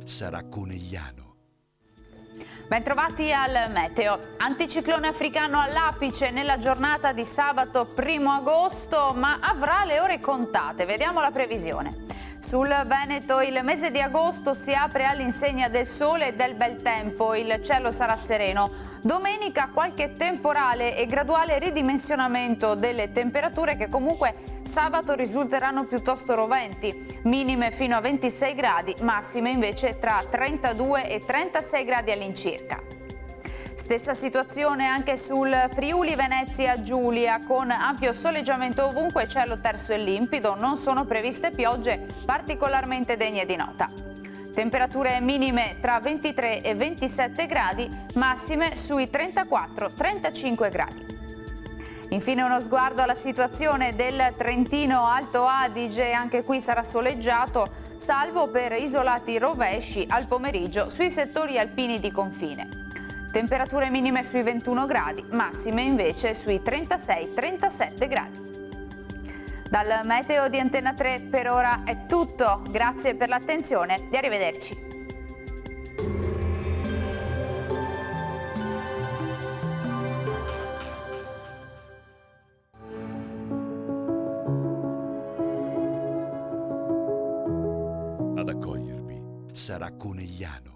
sarà Conegliano. Bentrovati al meteo. Anticiclone africano all'apice nella giornata di sabato 1 agosto, ma avrà le ore contate. Vediamo la previsione. Sul Veneto il mese di agosto si apre all'insegna del sole e del bel tempo, il cielo sarà sereno. Domenica qualche temporale e graduale ridimensionamento delle temperature che comunque sabato risulteranno piuttosto roventi, minime fino a 26 gradi, massime invece tra 32 e 36 gradi all'incirca. Stessa situazione anche sul Friuli Venezia Giulia, con ampio soleggiamento ovunque, cielo terso e limpido, non sono previste piogge particolarmente degne di nota. Temperature minime tra 23 e 27 gradi, massime sui 34-35 gradi. Infine uno sguardo alla situazione del Trentino Alto Adige, anche qui sarà soleggiato, salvo per isolati rovesci al pomeriggio sui settori alpini di confine. Temperature minime sui 21 gradi, massime invece sui 36-37 gradi. Dal meteo di Antenna 3 per ora è tutto, grazie per l'attenzione e arrivederci. Ad accogliervi sarà Conegliano.